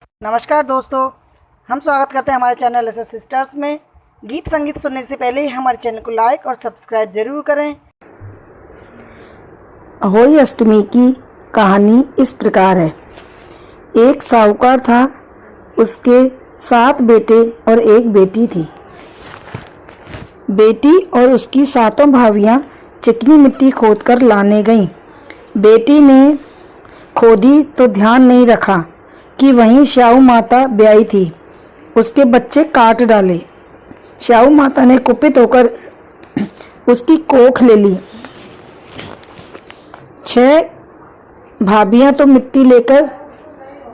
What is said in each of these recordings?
नमस्कार दोस्तों, हम स्वागत करते हैं हमारे चैनल एस एस सिस्टर्स में। गीत संगीत सुनने से पहले हमारे चैनल को लाइक और सब्सक्राइब जरूर करें। अहोई अष्टमी की कहानी इस प्रकार है। एक साहूकार था, उसके 7 बेटे और एक बेटी थी। बेटी और उसकी 7 भाभियां चिकनी मिट्टी खोदकर लाने गईं। बेटी ने खोदी तो ध्यान नहीं रखा कि वहीं श्याऊ माता ब्याई थी। उसके बच्चे काट डाले। श्याऊ माता ने कुपित होकर उसकी कोख ले ली। 6 भाभियां तो मिट्टी लेकर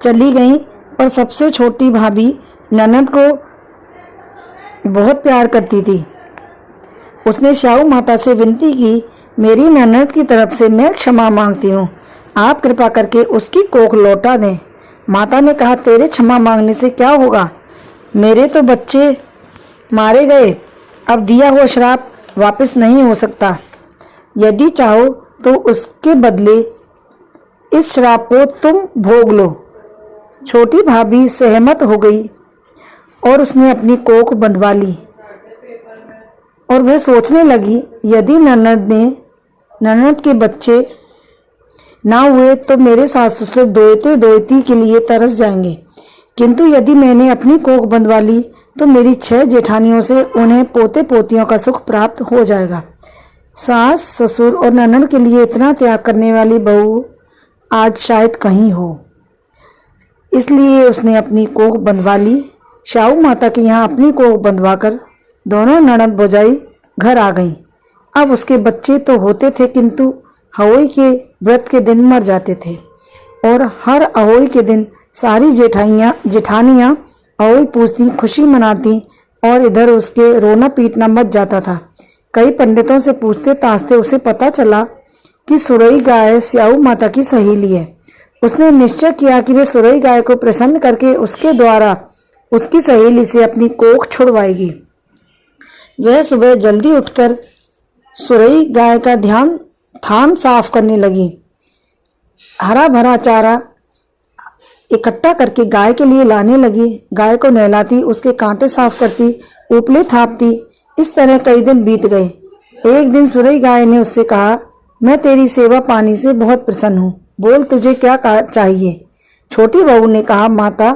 चली गईं, पर सबसे छोटी भाभी ननद को बहुत प्यार करती थी। उसने श्याऊ माता से विनती की, मेरी ननद की तरफ से मैं क्षमा मांगती हूँ, आप कृपा करके उसकी कोख लौटा दें। माता ने कहा, तेरे क्षमा मांगने से क्या होगा, मेरे तो बच्चे मारे गए, अब दिया हुआ श्राप वापस नहीं हो सकता। यदि चाहो तो उसके बदले इस श्राप को तुम भोग लो। छोटी भाभी सहमत हो गई और उसने अपनी कोख बंधवा ली। और वह सोचने लगी, यदि ननद के बच्चे ना हुए तो मेरे सास ससुर दोयते के लिए तरस जाएंगे, किंतु यदि मैंने अपनी कोख बंधवा ली तो मेरी 6 जेठानियों से उन्हें पोते पोतियों का सुख प्राप्त हो जाएगा। सास ससुर और ननद के लिए इतना त्याग करने वाली बहू आज शायद कहीं हो। इसलिए उसने अपनी कोख बंधवा ली। श्याऊ माता के यहाँ अपनी कोख बंधवाकर दोनों ननद भौजाई घर आ गईं। अब उसके बच्चे तो होते थे, किंतु अहोई के व्रत के दिन मर जाते थे और हर अहोई के दिन सारी जेठानियाँ अहोई पूजती, खुशी मनाती और इधर उसके रोना पीटना मच जाता था। कई पंडितों से पूछते ताछते उसे पता चला कि सुरई गाय श्याऊ माता की सहेली है। उसने निश्चय किया कि वह सुरई गाय को प्रसन्न करके उसके द्वारा उसकी सहेली से अपनी कोख छुड़वाएगी। वह सुबह जल्दी उठकर सुरई गाय का थान साफ करने लगी। हरा भरा चारा इकट्ठा करके गाय के लिए लाने लगी। गाय को नहलाती, उसके कांटे साफ करती, उपले थापती। इस तरह कई दिन बीत गए। एक दिन सुरई गाय ने उससे कहा, मैं तेरी सेवा पानी से बहुत प्रसन्न हूँ, बोल तुझे क्या चाहिए। छोटी बहू ने कहा, माता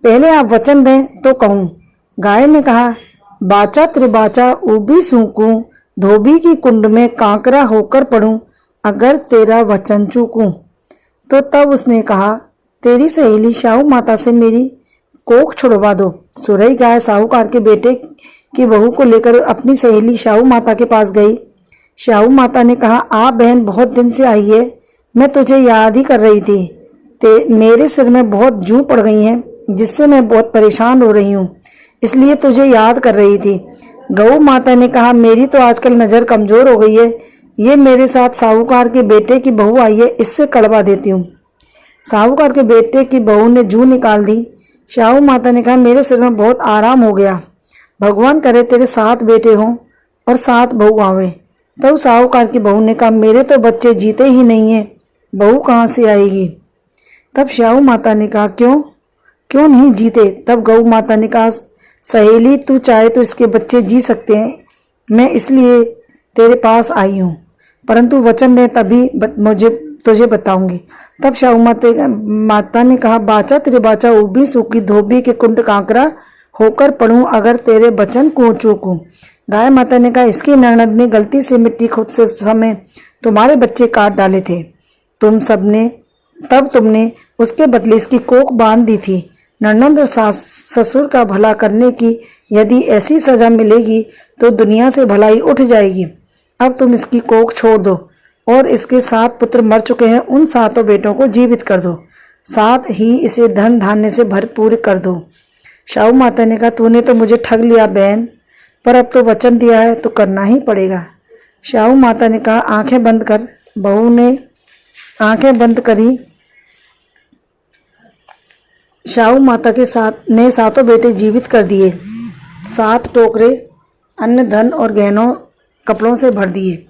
पहले आप वचन दें तो कहूँ। गाय ने कहा, बाचा त्रिबाचा ऊबी सूकूं, धोबी की कुंड में कांकरा होकर पड़ूं, अगर तेरा वचन चूकूं। तो तब उसने कहा, तेरी सहेली श्याऊ माता से मेरी कोख छुड़वा दो। सुरई गाय साहूकार के बेटे की बहू को लेकर अपनी सहेली श्याऊ माता के पास गई। श्याऊ माता ने कहा, आप बहन बहुत दिन से आई है, मैं तुझे याद ही कर रही थी। मेरे सिर में बहुत जूं पड़ गई हैं, जिससे मैं बहुत परेशान हो रही हूँ, इसलिए तुझे याद कर रही थी। गौ माता ने कहा, मेरी तो आजकल नज़र कमजोर हो गई है, ये मेरे साथ साहूकार के बेटे की बहू आई है, इससे कड़वा देती हूँ। साहूकार के बेटे की बहू ने जूं निकाल दी। श्याऊ माता ने कहा, मेरे सिर में बहुत आराम हो गया, भगवान करे तेरे 7 बेटे हों और 7 बहू आवे। तब साहूकार की बहू ने कहा, मेरे तो बच्चे जीते ही नहीं हैं, बहू कहाँ से आएगी। तब श्याऊ माता ने कहा, क्यों नहीं जीते। तब गौ माता ने कहा, सहेली तू चाहे तो इसके बच्चे जी सकते हैं, मैं इसलिए तेरे पास आई हूँ, परंतु वचन दे तभी मुझे तुझे बताऊंगी। तब श्याऊ माता ने कहा, बाचा तेरे बाचा उबी सूखी, धोबी के कुंड कांकरा होकर पड़ूं, अगर तेरे बचन को चूकूं। गाय माता ने कहा, इसकी ननद ने गलती से मिट्टी खुद से समय तुम्हारे बच्चे काट डाले थे, तब तुमने उसके बदले इसकी कोख बांध दी थी। ननद और सास ससुर का भला करने की यदि ऐसी सजा मिलेगी तो दुनिया से भलाई उठ जाएगी। अब तुम इसकी कोख छोड़ दो और इसके 7 पुत्र मर चुके हैं, उन 7 बेटों को जीवित कर दो, साथ ही इसे धन धान्य से भरपूर कर दो। श्याऊ माता ने कहा, तूने तो मुझे ठग लिया बहन, पर अब तो वचन दिया है तो करना ही पड़ेगा। श्याऊ माता ने कहा, आंखें बंद कर। बहू ने आंखें बंद करी। श्याऊ माता के 7 बेटे जीवित कर दिए। 7 टोकरे अन्न धन और गहनों कपड़ों से भर दिए।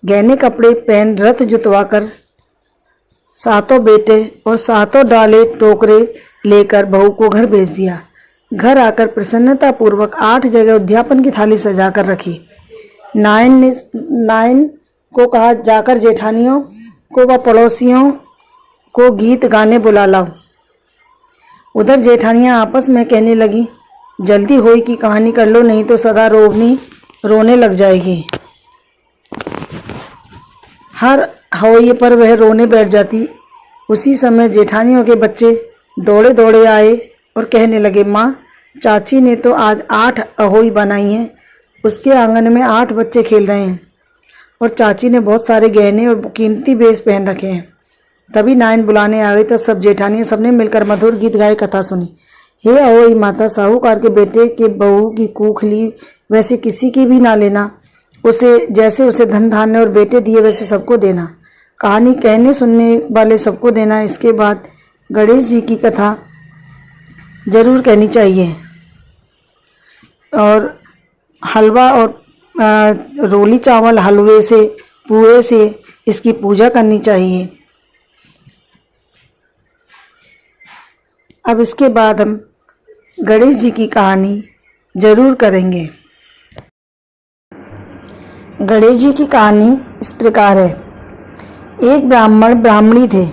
गहने कपड़े पहन रथ जुतवाकर 7 बेटे और 7 डाले टोकरे लेकर बहू को घर भेज दिया। घर आकर प्रसन्नतापूर्वक 8 जगह उद्यापन की थाली सजाकर रखी। नायन को कहा, जाकर जेठानियों को व पड़ोसियों को गीत गाने बुला लाओ। उधर जेठानियां आपस में कहने लगी, जल्दी होई की कहानी कर लो, नहीं तो सदा रोहिणी रोने लग जाएगी। हर होई पर वह रोने बैठ जाती। उसी समय जेठानियों के बच्चे दौड़े दौड़े आए और कहने लगे, माँ, चाची ने तो आज 8 अहोई बनाई हैं। उसके आंगन में 8 बच्चे खेल रहे हैं और चाची ने बहुत सारे गहने और कीमती बेस पहन रखे हैं। तभी नायन बुलाने आ गई तो सब जेठानियाँ सबने मिलकर मधुर गीत गाए कथा सुनी। हे अहोई माता, साहूकार के बेटे के बहू की कूख ली, वैसे किसी की भी ना लेना। उसे जैसे उसे धन धान्य और बेटे दिए वैसे सबको देना। कहानी कहने सुनने वाले सबको देना। इसके बाद गणेश जी की कथा जरूर कहनी चाहिए और हलवा और रोली चावल हलवे से पुए से इसकी पूजा करनी चाहिए। अब इसके बाद हम गणेश जी की कहानी जरूर करेंगे। गणेश जी की कहानी इस प्रकार है। एक ब्राह्मण ब्राह्मणी थे।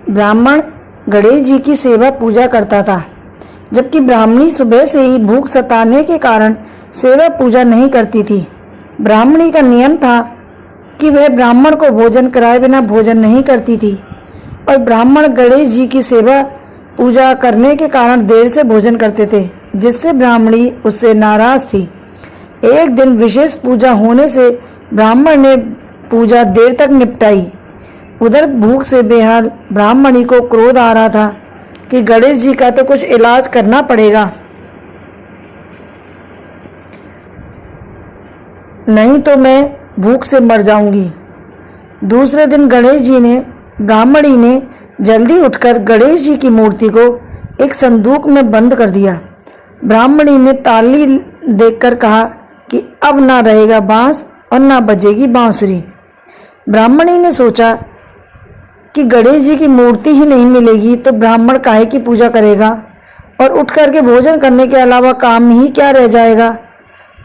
ब्राह्मण गणेश जी की सेवा पूजा करता था, जबकि ब्राह्मणी सुबह से ही भूख सताने के कारण सेवा पूजा नहीं करती थी। ब्राह्मणी का नियम था कि वह ब्राह्मण को भोजन कराए बिना भोजन नहीं करती थी और ब्राह्मण गणेश जी की सेवा पूजा करने के कारण देर से भोजन करते थे, जिससे ब्राह्मणी उससे नाराज थी। एक दिन विशेष पूजा होने से ब्राह्मण ने पूजा देर तक निपटाई। उधर भूख से बेहाल ब्राह्मणी को क्रोध आ रहा था कि गणेश जी का तो कुछ इलाज करना पड़ेगा, नहीं तो मैं भूख से मर जाऊंगी। दूसरे दिन ब्राह्मणी ने जल्दी उठकर गणेश जी की मूर्ति को एक संदूक में बंद कर दिया। ब्राह्मणी ने ताली देखकर कहा कि अब ना रहेगा बांस और ना बजेगी बांसुरी। ब्राह्मणी ने सोचा कि गणेश जी की मूर्ति ही नहीं मिलेगी तो ब्राह्मण काहे की पूजा करेगा और उठ करके भोजन करने के अलावा काम ही क्या रह जाएगा,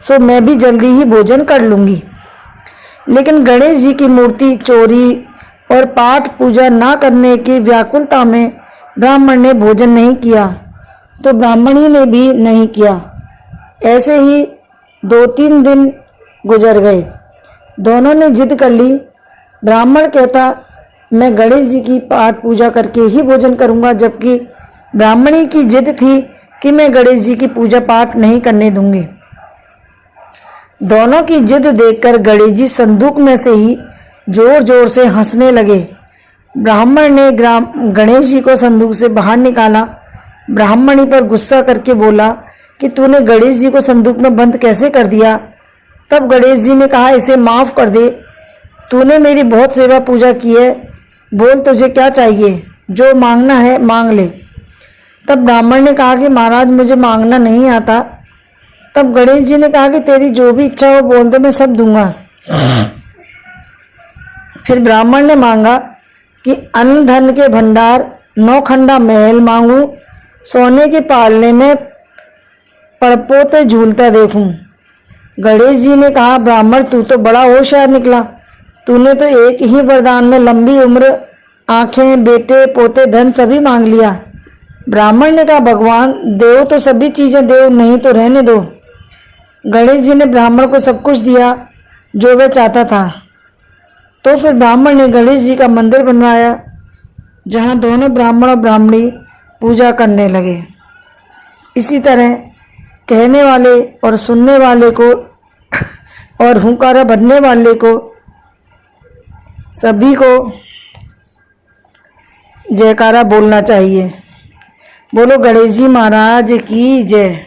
सो मैं भी जल्दी ही भोजन कर लूँगी। लेकिन गणेश जी की मूर्ति चोरी और पाठ पूजा ना करने की व्याकुलता में ब्राह्मण ने भोजन नहीं किया तो ब्राह्मणी ने भी नहीं किया। ऐसे ही 2-3 दिन गुजर गए। दोनों ने जिद कर ली। ब्राह्मण कहता, मैं गणेश जी की पाठ पूजा करके ही भोजन करूंगा, जबकि ब्राह्मणी की जिद थी कि मैं गणेश जी की पूजा पाठ नहीं करने दूंगी। दोनों की जिद देखकर गणेश जी संदूक में से ही जोर जोर से हंसने लगे। ब्राह्मण ने गणेश जी को संदूक से बाहर निकाला। ब्राह्मणी पर गुस्सा करके बोला कि तूने गणेश जी को संदूक में बंद कैसे कर दिया। तब गणेश जी ने कहा, इसे माफ़ कर दे, तूने मेरी बहुत सेवा पूजा की है, बोल तुझे क्या चाहिए, जो मांगना है मांग ले। तब ब्राह्मण ने कहा कि महाराज मुझे मांगना नहीं आता। तब गणेश जी ने कहा कि तेरी जो भी इच्छा हो बोल दे, मैं सब दूंगा। फिर ब्राह्मण ने मांगा कि अन्न धन के भंडार, 9 खंडा महल मांगू, सोने के पालने में पड़पोते झूलता देखूं। गणेश जी ने कहा, ब्राह्मण तू तो बड़ा होशियार निकला, तूने तो एक ही वरदान में लंबी उम्र, आंखें, बेटे पोते, धन सभी मांग लिया। ब्राह्मण ने कहा, भगवान देव तो सभी चीजें देव, नहीं तो रहने दो। गणेश जी ने ब्राह्मण को सब कुछ दिया जो वह चाहता था। तो फिर ब्राह्मण ने गणेश जी का मंदिर बनवाया, जहाँ दोनों ब्राह्मण और ब्राह्मणी पूजा करने लगे। इसी तरह कहने वाले और सुनने वाले को और हुंकारा भरने वाले को सभी को जयकारा बोलना चाहिए। बोलो गणेश जी महाराज की जय।